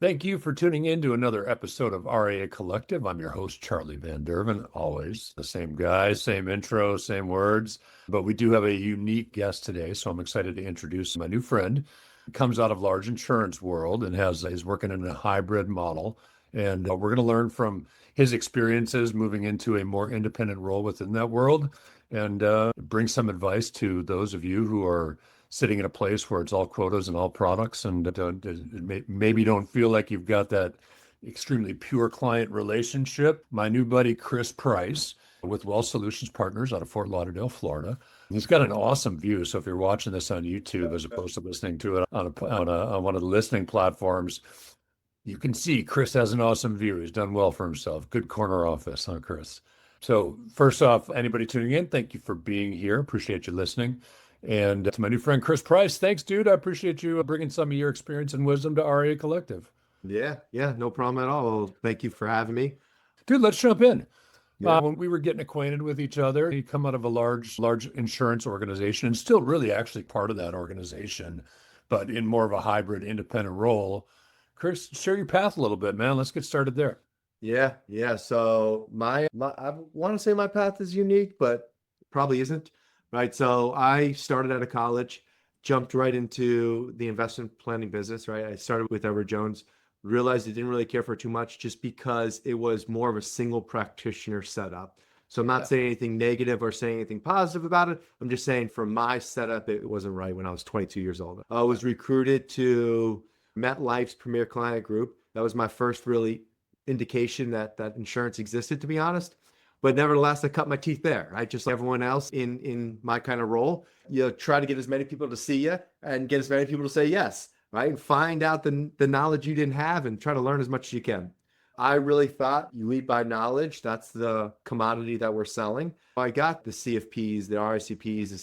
Thank you for tuning in to another episode of RIA Collective. I'm your host, Charlie Van Derven. Always the same guy, same intro, same words. But we do have a unique guest today, so I'm excited to introduce my new friend. He comes out of large insurance world and is working in a hybrid model. And we're going to learn from his experiences moving into a more independent role within that world and bring some advice to those of you who are sitting in a place where it's all quotas and all products and maybe don't feel like you've got that extremely pure client relationship. My new buddy, Chris Price, with Wealth Solutions Partners out of Fort Lauderdale, Florida. He's got an awesome view. So if you're watching this on YouTube, as opposed to listening to it on one of the listening platforms, you can see Chris has an awesome view. He's done well for himself. Good corner office, huh, Chris? So first off, anybody tuning in, thank you for being here. Appreciate you listening. And to my new friend, Chris Price, thanks, dude. I appreciate you bringing some of your experience and wisdom to RIA Collective. Yeah, no problem at all. Well, thank you for having me. Dude, let's jump in. Yeah. When we were getting acquainted with each other, you come out of a large insurance organization and still really actually part of that organization, but in more of a hybrid independent role. Chris, share your path a little bit, man. Let's get started there. Yeah. So my I want to say my path is unique, but probably isn't. Right. So I started out of college, jumped right into the investment planning business, right? I started with Edward Jones, realized I didn't really care for it too much just because it was more of a single practitioner setup. So I'm not saying anything negative or saying anything positive about it. I'm just saying for my setup, it wasn't right when I was 22 years old. I was recruited to MetLife's Premier Client Group. That was my first really indication that insurance existed, to be honest. But nevertheless, I cut my teeth there, right? Just like everyone else in my kind of role, you try to get as many people to see you and get as many people to say yes, right? And find out the knowledge you didn't have and try to learn as much as you can. I really thought you lead by knowledge. That's the commodity that we're selling. I got the CFPs, the RICPs, the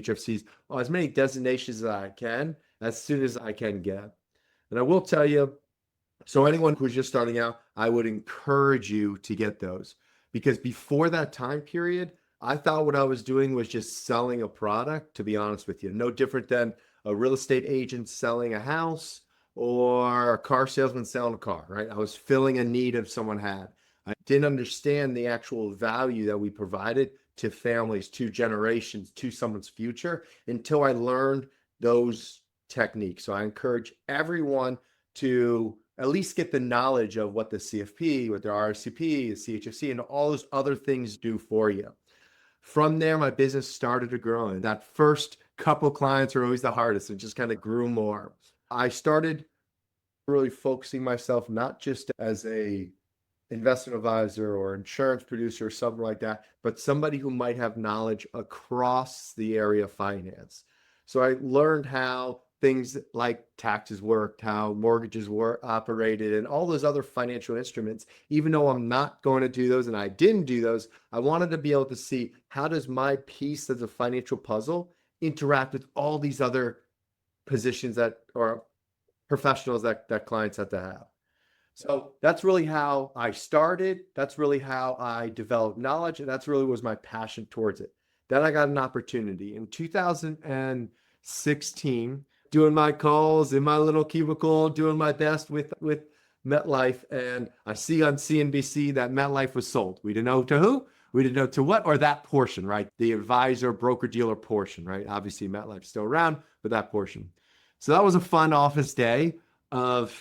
CHFCs, as many designations as I can, as soon as I can get. And I will tell you, so anyone who's just starting out, I would encourage you to get those because before that time period, I thought what I was doing was just selling a product, to be honest with you. No different than a real estate agent selling a house or a car salesman selling a car, right? I was filling a need if someone had. I didn't understand the actual value that we provided to families, to generations, to someone's future until I learned those techniques. So I encourage everyone to at least get the knowledge of what the CFP, what the RCP, the CHFC, and all those other things do for you. From there, my business started to grow. And that first couple clients are always the hardest. It just kind of grew more. I started really focusing myself not just as a investment advisor or insurance producer or something like that, but somebody who might have knowledge across the area of finance. So I learned how things like taxes worked, how mortgages were operated, and all those other financial instruments. Even though I'm not going to do those and I didn't do those, I wanted to be able to see how does my piece of the financial puzzle interact with all these other positions that or professionals that clients have to have. So that's really how I started. That's really how I developed knowledge. And that's really was my passion towards it. Then I got an opportunity in 2016, doing my calls in my little cubicle, doing my best with MetLife. And I see on CNBC that MetLife was sold. We didn't know to who, we didn't know to what, or that portion, right? The advisor, broker dealer portion, right? Obviously MetLife's still around, but that portion. So that was a fun office day of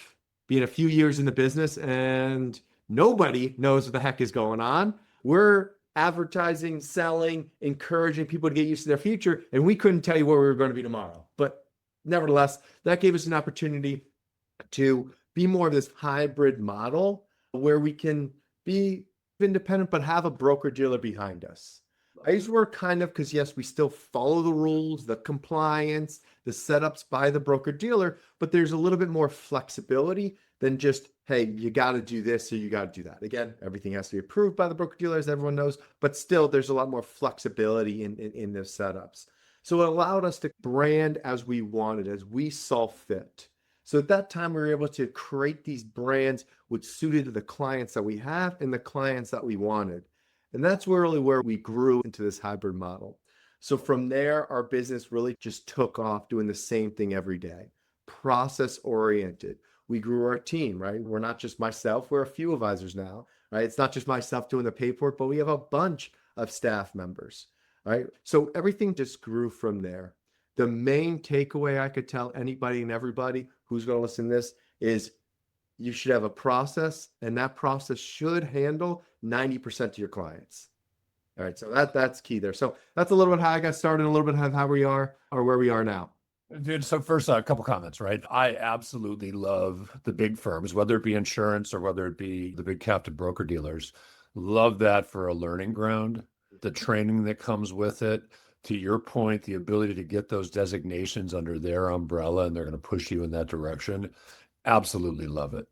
being a few years in the business and nobody knows what the heck is going on. We're advertising, selling, encouraging people to get used to their future. And we couldn't tell you where we were going to be tomorrow. But nevertheless, that gave us an opportunity to be more of this hybrid model where we can be independent, but have a broker dealer behind us. I use the word kind of because, yes, we still follow the rules, the compliance, the setups by the broker dealer, but there's a little bit more flexibility than just, hey, you got to do this or you got to do that. Again, everything has to be approved by the broker dealer, as everyone knows, but still there's a lot more flexibility in the setups. So it allowed us to brand as we wanted, as we saw fit. So at that time, we were able to create these brands which suited the clients that we have and the clients that we wanted. And that's really where we grew into this hybrid model. So from there, our business really just took off doing the same thing every day, process oriented. we grew our team, right? We're not just myself, we're a few advisors now, right? It's not just myself doing the paperwork, but we have a bunch of staff members, right? So everything just grew from there. The main takeaway I could tell anybody and everybody who's going to listen to this is you should have a process, and that process should handle 90% of your clients. All right, so that's key there. So that's a little bit how I got started, a little bit of how we are or where we are now. Dude, so first, a couple comments, right? I absolutely love the big firms, whether it be insurance or whether it be the big captive broker dealers. Love that for a learning ground, the training that comes with it. To your point, the ability to get those designations under their umbrella, and they're going to push you in that direction. Absolutely love it.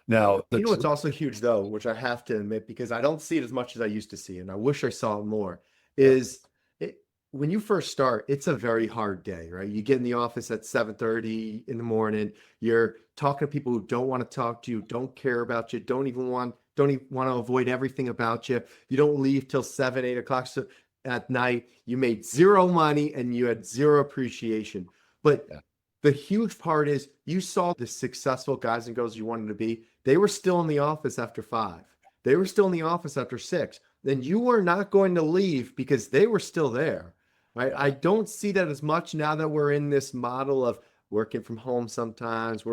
Now, You know what's also huge though, which I have to admit, because I don't see it as much as I used to see, and I wish I saw it more, is when you first start, it's a very hard day, right? You get in the office at 7:30 in the morning, you're talking to people who don't want to talk to you, don't care about you, don't even want to avoid everything about you. You don't leave till 7, 8 o'clock at night. You made zero money and you had zero appreciation. But the huge part is you saw the successful guys and girls you wanted to be. They were still in the office after 5. They were still in the office after 6. Then you were not going to leave because they were still there, right? I don't see that as much now that we're in this model of working from home sometimes.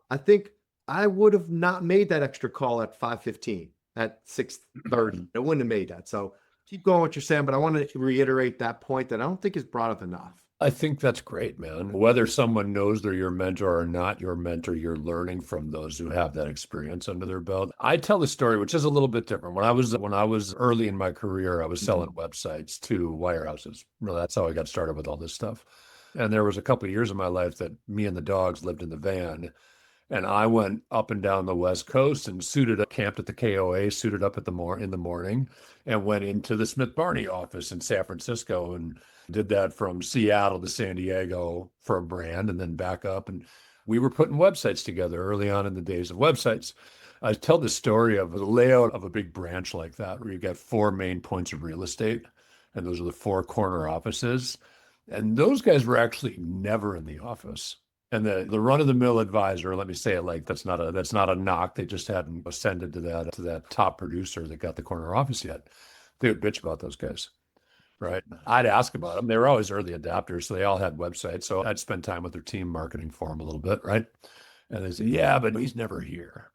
I think I would have not made that extra call at 5:15, at 6:30. I wouldn't have made that. So keep going what you're saying, but I want to reiterate that point that I don't think is brought up enough. I think that's great, man. Whether someone knows they're your mentor or not your mentor, you're learning from those who have that experience under their belt. I tell a story which is a little bit different. When I was early in my career, I was selling websites to wirehouses. Really, that's how I got started with all this stuff. And there was a couple of years of my life that me and the dogs lived in the van. And I went up and down the West Coast and camped at the KOA, suited up in the morning, and went into the Smith Barney office in San Francisco and did that from Seattle to San Diego for a brand and then back up. And we were putting websites together early on in the days of websites. I tell the story of the layout of a big branch like that, where you got 4 main points of real estate, and those are the 4 corner offices. And those guys were actually never in the office. And the run-of-the-mill advisor, let me say it like that's not a knock. They just hadn't ascended to that top producer that got the corner office yet. They would bitch about those guys, right? I'd ask about them. They were always early adopters, so they all had websites. So I'd spend time with their team marketing for them a little bit, right? And they say, "Yeah, but he's never here,"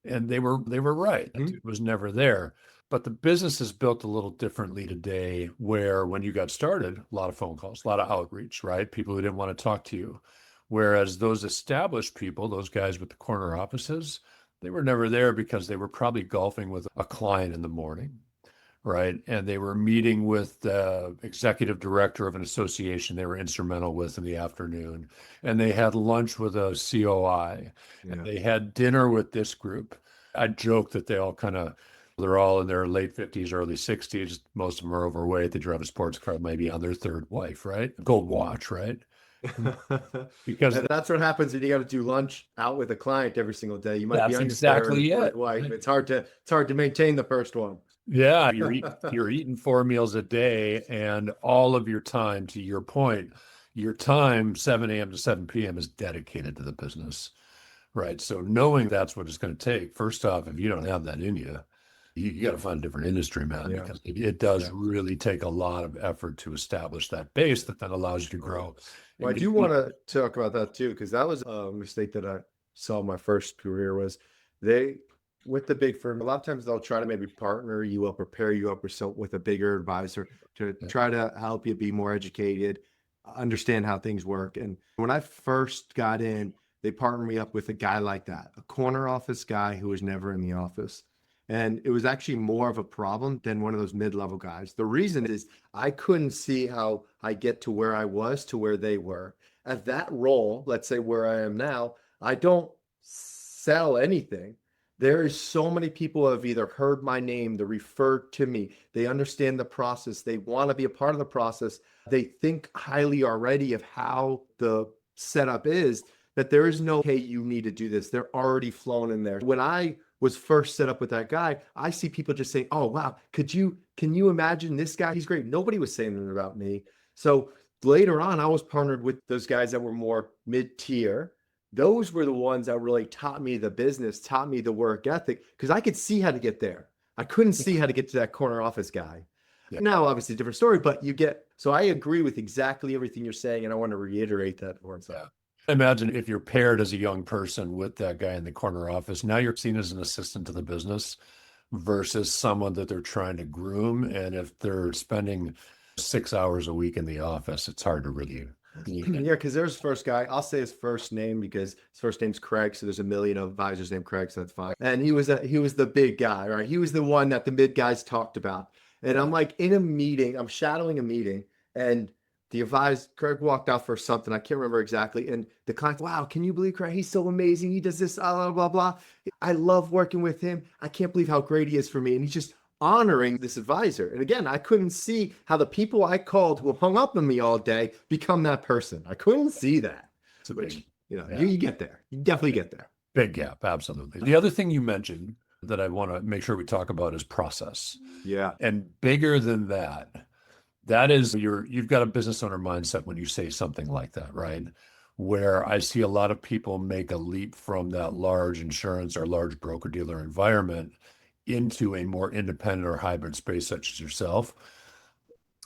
and they were right. That dude was never there. But the business is built a little differently today, where when you got started, a lot of phone calls, a lot of outreach, right? People who didn't want to talk to you. Whereas those established people, those guys with the corner offices, they were never there because they were probably golfing with a client in the morning, right? And they were meeting with the executive director of an association they were instrumental with in the afternoon. And they had lunch with a COI. And they had dinner with this group. I joke that they're all in their late 50s, early 60s. Most of them are overweight. They drive a sports car, maybe on their 3rd wife, right? Gold watch, right? Because that's what happens when you got to do lunch out with a client every single day. You might be on exactly your 3rd wife. It's hard to maintain the first one. Yeah, you're eating 4 meals a day, and all of your time, to your point, your time 7 a.m. to 7 p.m. is dedicated to the business, right? So knowing that's what it's going to take, first off, if you don't have that in you, you got to find a different industry, man, because it does really take a lot of effort to establish that base that then allows you to grow. Well, I do want to talk about that too, because that was a mistake that I saw in my first career was with the big firm, a lot of times they'll try to maybe partner you up, prepare you up with a bigger advisor to try to help you be more educated, understand how things work. And when I first got in, they partnered me up with a guy like that, a corner office guy who was never in the office. And it was actually more of a problem than one of those mid-level guys. The reason is I couldn't see how I get to where I was to where they were. At that role, let's say where I am now, I don't sell anything. There is so many people who have either heard my name, they're referred to me, they understand the process, they want to be a part of the process, they think highly already of how the setup is, that there is no, hey, you need to do this. They're already flown in there. When I was first set up with that guy, I see people just saying, "Oh, wow, can you imagine this guy? He's great." Nobody was saying that about me. So later on, I was partnered with those guys that were more mid-tier, those were the ones that really taught me the business, taught me the work ethic, because I could see how to get there. I couldn't see how to get to that corner office guy. Yeah. Now, obviously, different story, but so I agree with exactly everything you're saying, and I want to reiterate that for Yeah. Imagine if you're paired as a young person with that guy in the corner office. Now you're seen as an assistant to the business versus someone that they're trying to groom. And if they're spending 6 hours a week in the office, it's hard to really. Yeah, because there's first guy. I'll say his first name because his first name's Craig. So there's a million advisors named Craig, so that's fine. And he was the big guy, right? He was the one that the mid guys talked about. And I'm like in a meeting, I'm shadowing a meeting, and the advisor Craig walked out for something. I can't remember exactly. And the client, wow, can you believe Craig? He's so amazing. He does this, blah, blah, blah. I love working with him. I can't believe how great he is for me. And he's just honoring this advisor. And again, I couldn't see how the people I called who hung up on me all day become that person. I couldn't see that. It's a Which, yeah. you get there. You definitely get there. Big gap, absolutely. The other thing you mentioned that I want to make sure we talk about is process. Yeah. And bigger than that, that is you've got a business owner mindset when you say something like that, right? Where I see a lot of people make a leap from that large insurance or large broker-dealer environment into a more independent or hybrid space such as yourself.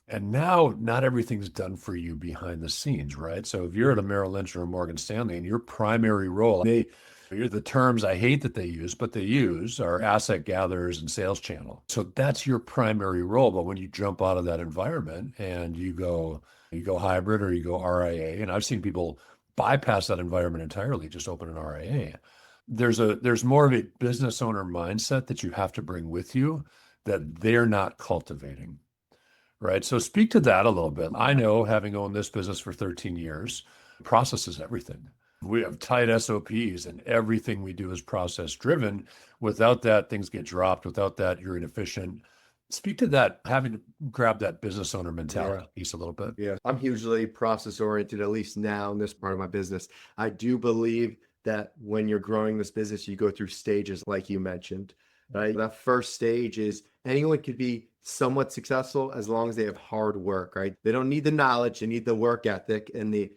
And now not everything's done for you behind the scenes, right? So if you're at a Merrill Lynch or a Morgan Stanley and your primary role, the terms I hate that they use, but they use are asset gatherers and sales channel. So that's your primary role. But when you jump out of that environment and you go hybrid or you go RIA, and I've seen people bypass that environment entirely, just open an RIA. There's more of a business owner mindset that you have to bring with you that they're not cultivating, right? So speak to that a little bit. I know, having owned this business for 13 years, process is everything. We have tight SOPs and everything we do is process driven. Without that, things get dropped. Without that, you're inefficient. Speak to that, having to grab that business owner mentality piece a little bit. Yeah. I'm hugely process oriented, at least now in this part of my business. I do believe that when you're growing this business, you go through stages like you mentioned, right? That first stage is anyone could be somewhat successful as long as they have hard work, right? They don't need the knowledge, they need the work ethic and the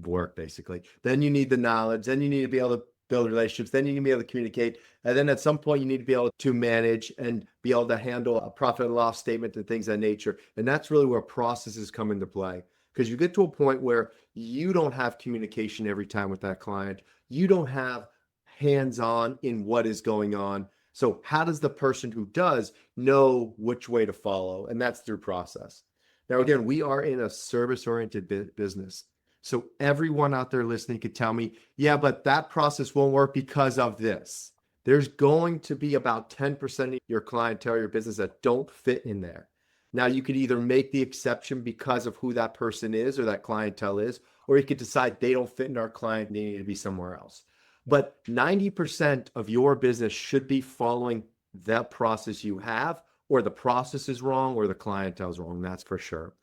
work basically. Then you need the knowledge, then you need to be able to build relationships, then you need to be able to communicate. And then at some point you need to be able to manage and be able to handle a profit and loss statement and things of that nature. And that's really where processes come into play. Because you get to a point where you don't have communication every time with that client. You don't have hands-on in what is going on. So how does the person who does know which way to follow? And that's through process. Now, again, we are in a service-oriented business. So everyone out there listening could tell me, yeah, but that process won't work because of this. There's going to be about 10% of your clientele, your business that don't fit in there. Now, you could either make the exception because of who that person is or that clientele is, or you could decide they don't fit in our client, they need to be somewhere else. But 90% of your business should be following that process you have, or the process is wrong or the clientele is wrong. That's for sure.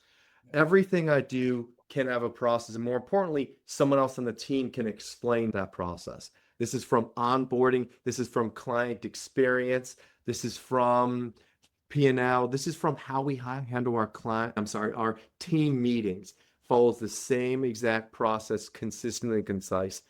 Everything I do can have a process. And more importantly, someone else on the team can explain that process. This is from onboarding. This is from client experience. This is from P&L. This is from how we handle our team meetings. Follows the same exact process, consistently and concise.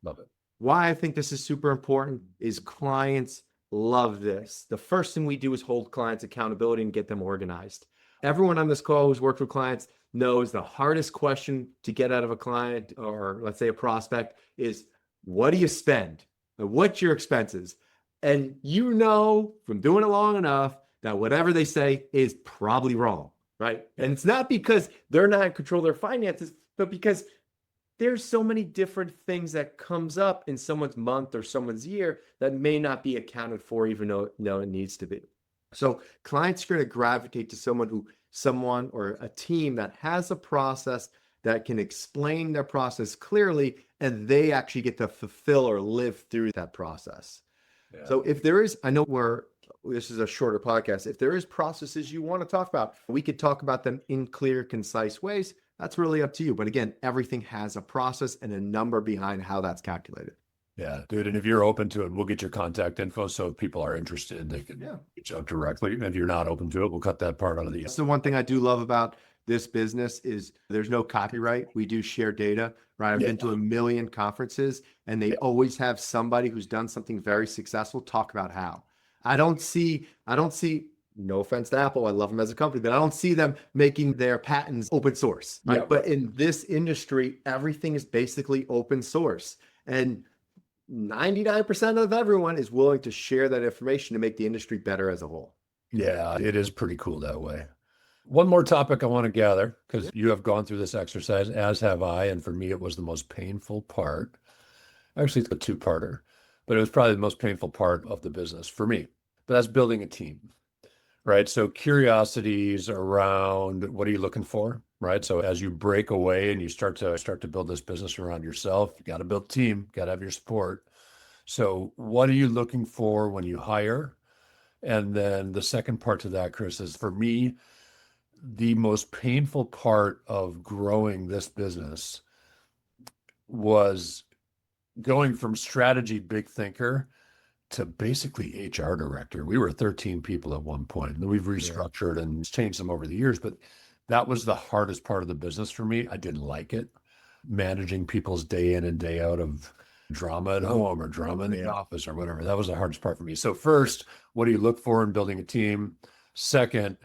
Love it. Why I think this is super important is clients love this. The first thing we do is hold clients accountability and get them organized. Everyone on this call who's worked with clients knows the hardest question to get out of a client, or let's say a prospect, is what do you spend? What's your expenses? And you know from doing it long enough that whatever they say is probably wrong, right? And it's not because they're not in control of their finances, but because there's so many different things that comes up in someone's month or someone's year that may not be accounted for, even though it needs to be. So clients are going to gravitate to someone or a team that has a process that can explain their process clearly, and they actually get to fulfill or live through that process. Yeah. So if there is, I know this is a shorter podcast. If there is processes you want to talk about, we could talk about them in clear, concise ways. That's really up to you. But again, everything has a process and a number behind how that's calculated. Yeah, dude. And if you're open to it, we'll get your contact info. So if people are interested, they can reach out directly. And if you're not open to it, we'll cut that part out of the. That's the one thing I do love about this business is there's no copyright. We do share data, right? I've Yeah. been to a million conferences and they always have somebody who's done something very successful talk about how. I don't see, no offense to Apple, I love them as a company, but I don't see them making their patents open source, right? Yeah. But in this industry, everything is basically open source. And 99% of everyone is willing to share that information to make the industry better as a whole. Yeah, it is pretty cool that way. One more topic I want to gather, because you have gone through this exercise, as have I, and for me, it was the most painful part. Actually, it's a two-parter, but it was probably the most painful part of the business for me. But that's building a team, right? So curiosities around what are you looking for, right? So as you break away and you start to build this business around yourself, you got to build a team, got to have your support. So what are you looking for when you hire? And then the second part to that, Chris, is for me, the most painful part of growing this business was going from strategy big thinker to basically HR director. We were 13 people at one point, and we've restructured and changed them over the years, but that was the hardest part of the business for me. I didn't like it. Managing people's day in and day out of drama at home or drama in the office or whatever. That was the hardest part for me. So first, what do you look for in building a team? Second,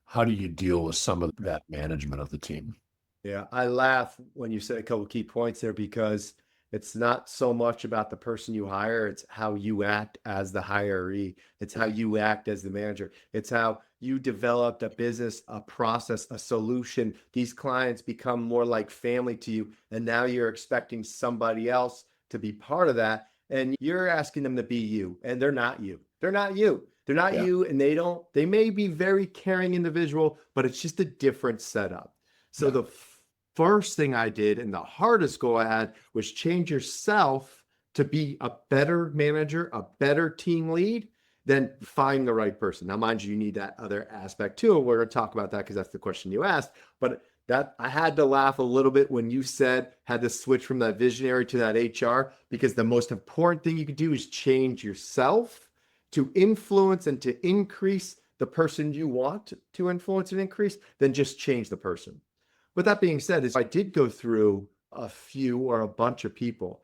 how do you deal with some of that management of the team? Yeah, I laugh when you said a couple of key points there because it's not so much about the person you hire, it's how you act as the hiree. It's how you act as the manager. It's how you developed a business, a process, a solution. These clients become more like family to you, and now you're expecting somebody else to be part of that, and you're asking them to be you, and they're not you. They're not you. They're not you, and they may be very caring individual, but it's just a different setup. So the first thing I did and the hardest goal I had was change yourself to be a better manager, a better team lead, then find the right person. Now, mind you, you need that other aspect too. We're going to talk about that because that's the question you asked. But that I had to laugh a little bit when you said had to switch from that visionary to that HR, because the most important thing you could do is change yourself to influence and to increase the person you want to influence and increase, then just change the person. With that being said, is I did go through a few or a bunch of people.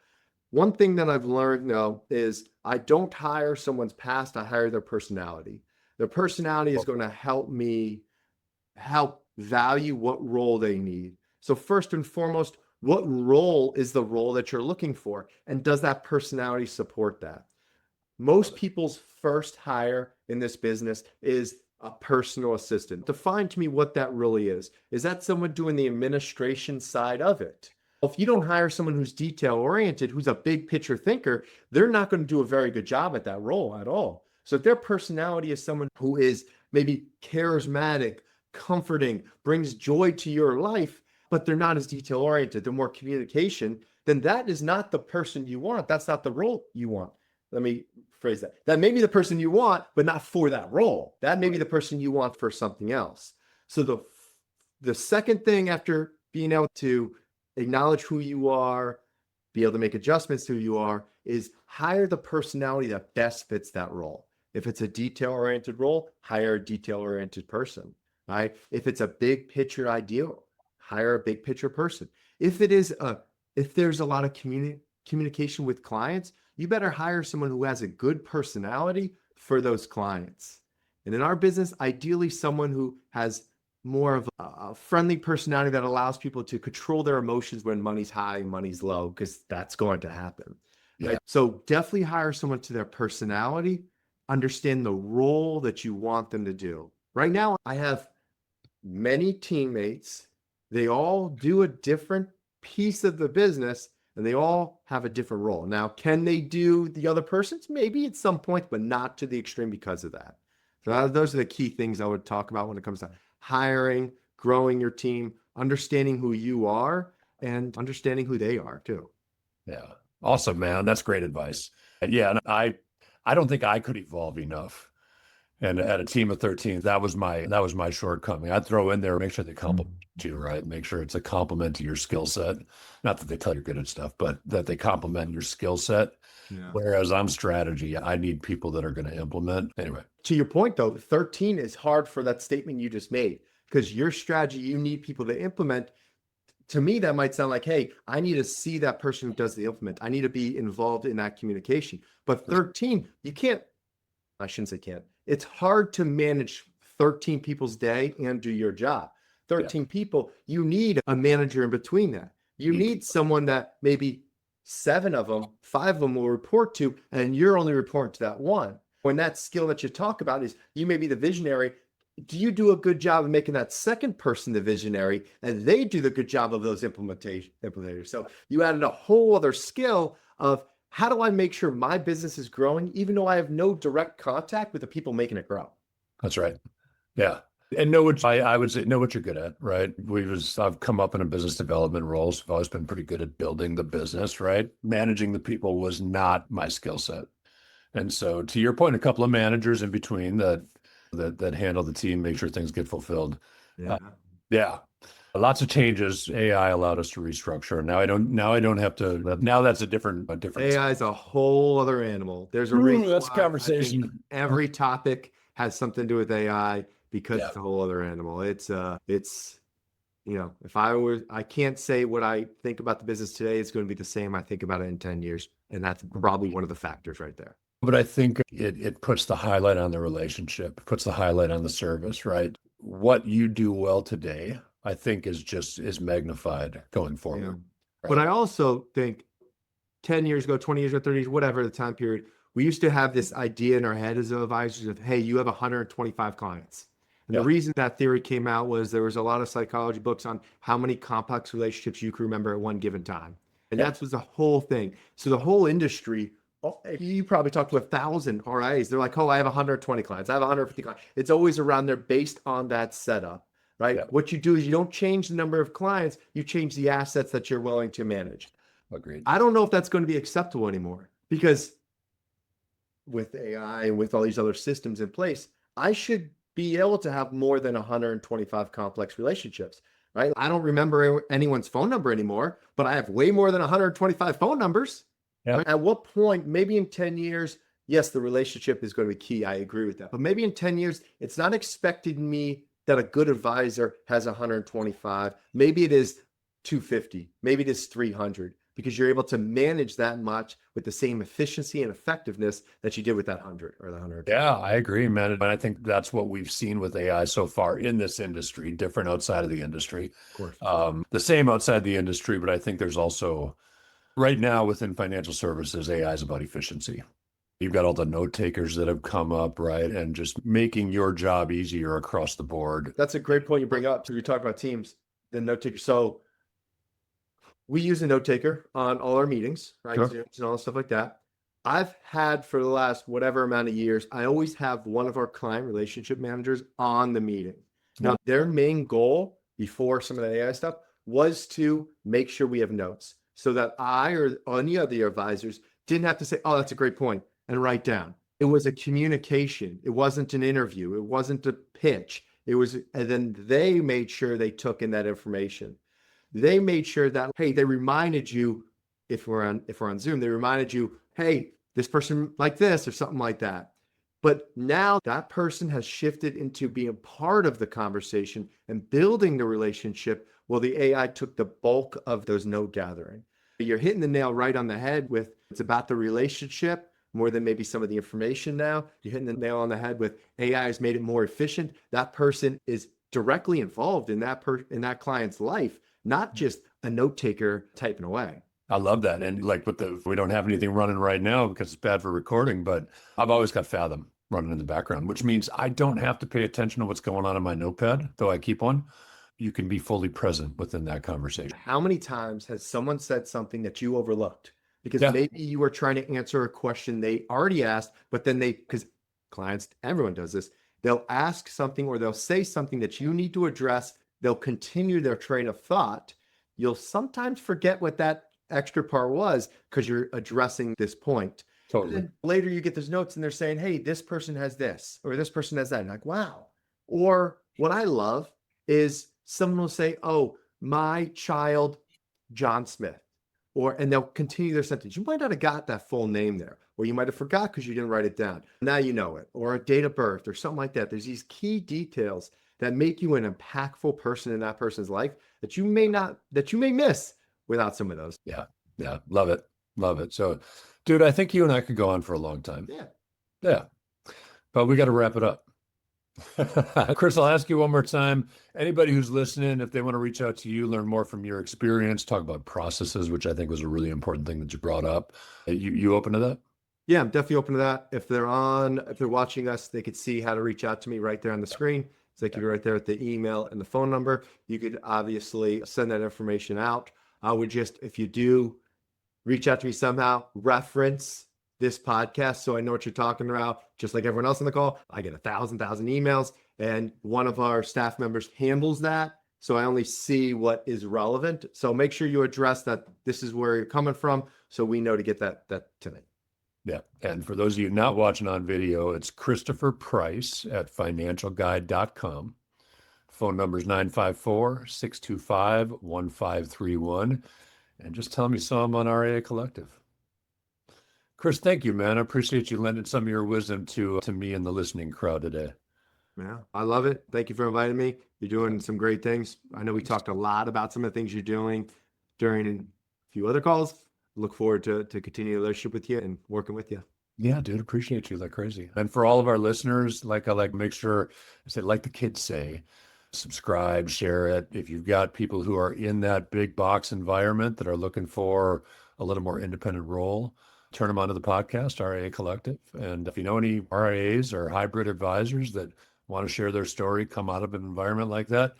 One thing that I've learned though is I don't hire someone's past, I hire their personality. Their personality is going to help me help value what role they need. So first and foremost, what role is the role that you're looking for? And does that personality support that? Most people's first hire in this business is a personal assistant. Define to me what that really is. Is that someone doing the administration side of it? If you don't hire someone who's detail oriented, who's a big picture thinker, they're not going to do a very good job at that role at all. So if their personality is someone who is maybe charismatic, comforting, brings joy to your life, but they're not as detail oriented, they're more communication, then that is not the person you want. That's not the role you want. Let me phrase that. That may be the person you want, but not for that role. That may be the person you want for something else. So the second thing after being able to acknowledge who you are, be able to make adjustments to who you are, is hire the personality that best fits that role. If it's a detail-oriented role, hire a detail-oriented person, right? If it's a big picture ideal, hire a big picture person. If there's a lot of communication with clients, you better hire someone who has a good personality for those clients. And in our business, ideally someone who has more of a friendly personality that allows people to control their emotions when money's high, money's low, because that's going to happen. Right? So definitely hire someone to their personality, understand the role that you want them to do. Right now, I have many teammates. They all do a different piece of the business, and they all have a different role. Now, can they do the other person's? Maybe at some point, but not to the extreme because of that. So those are the key things I would talk about when it comes to hiring, growing your team, understanding who you are, and understanding who they are too. Yeah. Awesome, man. That's great advice. And yeah, and I don't think I could evolve enough. And at a team of 13, that was my shortcoming. I'd throw in there, make sure they compliment you, right? Make sure it's a compliment to your skill set. Not that they tell you you're good at stuff, but that they compliment your skill set. Yeah. Whereas I'm strategy, I need people that are going to implement. Anyway. To your point though, 13 is hard for that statement you just made. because your strategy, you need people to implement. To me, that might sound like, hey, I need to see that person who does the implement. I need to be involved in that communication. But 13, you can't, I shouldn't say can't. It's hard to manage 13 people's day and do your job. 13 people, you need a manager in between that. You need someone that maybe 7 of them, 5 of them will report to, and you're only reporting to that one. When that skill that you talk about is you may be the visionary, do you do a good job of making that second person the visionary, and they do the good job of those implementators? So you added a whole other skill of how do I make sure my business is growing, even though I have no direct contact with the people making it grow? That's right. Yeah. And know what I would say, know what you're good at, right? I've come up in a business development role, so I've always been pretty good at building the business, right? Managing the people was not my skill set. And so to your point, a couple of managers in between that handle the team, make sure things get fulfilled. Yeah. Yeah. Lots of changes. AI allowed us to restructure. Now I don't have to, now that's a different. AI is a whole other animal. There's a reason That's why I think conversation. every topic has something to do with AI because Yeah. it's a whole other animal. It's if I can't say what I think about the business today, it's going to be the same I think about it in 10 years. And that's probably one of the factors right there. But I think it puts the highlight on the relationship, puts the highlight on the service, right? What you do well today, I think is magnified going forward. Yeah. Right. But I also think 10 years ago, 20 years ago, 30 years, whatever the time period, we used to have this idea in our head as advisors of, hey, you have 125 clients. And the reason that theory came out was there was a lot of psychology books on how many complex relationships you can remember at one given time. And that was the whole thing. So the whole industry, you probably talked to 1,000 RIAs. They're like, oh, I have 120 clients. I have 150 clients. It's always around there based on that setup, right? Yeah. What you do is you don't change the number of clients, you change the assets that you're willing to manage. Agreed. I don't know if that's going to be acceptable anymore because with AI and with all these other systems in place, I should be able to have more than 125 complex relationships, right? I don't remember anyone's phone number anymore, but I have way more than 125 phone numbers. Yep. At what point, maybe in 10 years, yes, the relationship is going to be key. I agree with that. But maybe in 10 years, it's not expected me that a good advisor has 125. Maybe it is 250. Maybe it is 300 because you're able to manage that much with the same efficiency and effectiveness that you did with that 100 or the 100. Yeah, I agree, man. And I think that's what we've seen with AI so far in this industry, different outside of the industry. Of course. The same outside the industry, but I think there's also right now within financial services, AI is about efficiency. You've got all the note takers that have come up, right? And just making your job easier across the board. That's a great point you bring up. So you talk about teams, the note taker. So we use a note taker on all our meetings, right? Sure. Zooms and all stuff like that. I've had for the last whatever amount of years, I always have one of our client relationship managers on the meeting. Now, their main goal before some of the AI stuff was to make sure we have notes so that I or any of the advisors didn't have to say, oh, that's a great point, and write down. It was a communication. It wasn't an interview. It wasn't a pitch. It was, and then they made sure they took in that information. They made sure that, hey, they reminded you, if we're on Zoom, they reminded you, hey, this person like this or something like that. But now that person has shifted into being part of the conversation and building the relationship. Well, the AI took the bulk of those note gathering. You're hitting the nail right on the head with it's about the relationship more than maybe some of the information now. You're hitting the nail on the head with AI has made it more efficient. That person is directly involved in that client's life, not just a note taker typing away. I love that. And like we don't have anything running right now because it's bad for recording, but I've always got Fathom running in the background, which means I don't have to pay attention to what's going on in my notepad, though I keep one. You can be fully present within that conversation. How many times has someone said something that you overlooked? Because maybe you were trying to answer a question they already asked, but then because clients, everyone does this, they'll ask something or they'll say something that you need to address. They'll continue their train of thought. You'll sometimes forget what that extra part was because you're addressing this point. Totally. And then later you get those notes and they're saying, hey, this person has this or this person has that. And like, wow. Or what I love is someone will say, oh, my child, John Smith. And they'll continue their sentence. You might not have got that full name there, or you might have forgot because you didn't write it down. Now you know it, or a date of birth or something like that. There's these key details that make you an impactful person in that person's life that you may miss without some of those. Yeah. Yeah. Love it. Love it. So, dude, I think you and I could go on for a long time. Yeah. Yeah. But we got to wrap it up. Chris, I'll ask you one more time. Anybody who's listening, if they want to reach out to you, learn more from your experience, talk about processes, which I think was a really important thing that you brought up. You open to that? Yeah, I'm definitely open to that. If they're watching us, they could see how to reach out to me right there on the screen. So they could be right there at the email and the phone number. You could obviously send that information out. I would just, if you do reach out to me somehow, reference this podcast so I know what you're talking about. Just like everyone else on the call, I get 1,000 emails, and one of our staff members handles that. So I only see what is relevant. So make sure you address that this is where you're coming from so we know to get that tonight. Yeah. And for those of you not watching on video, it's Christopher Price at financialguide.com. Phone number is 954-625-1531. And just tell me so I'm on RIA Collective. Chris, thank you, man. I appreciate you lending some of your wisdom to me and the listening crowd today. Yeah, I love it. Thank you for inviting me. You're doing some great things. I know we talked a lot about some of the things you're doing during a few other calls. Look forward to continue the relationship with you and working with you. Yeah, dude, appreciate you like crazy. And for all of our listeners, I make sure I say, like the kids say, subscribe, share it. If you've got people who are in that big box environment that are looking for a little more independent role, turn them onto the podcast, RIA Collective. And if you know any RIAs or hybrid advisors that want to share their story, come out of an environment like that,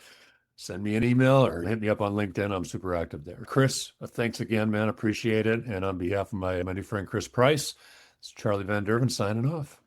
send me an email or hit me up on LinkedIn. I'm super active there. Chris, thanks again, man. Appreciate it. And on behalf of my new friend, Chris Price, it's Charlie Van Derven signing off.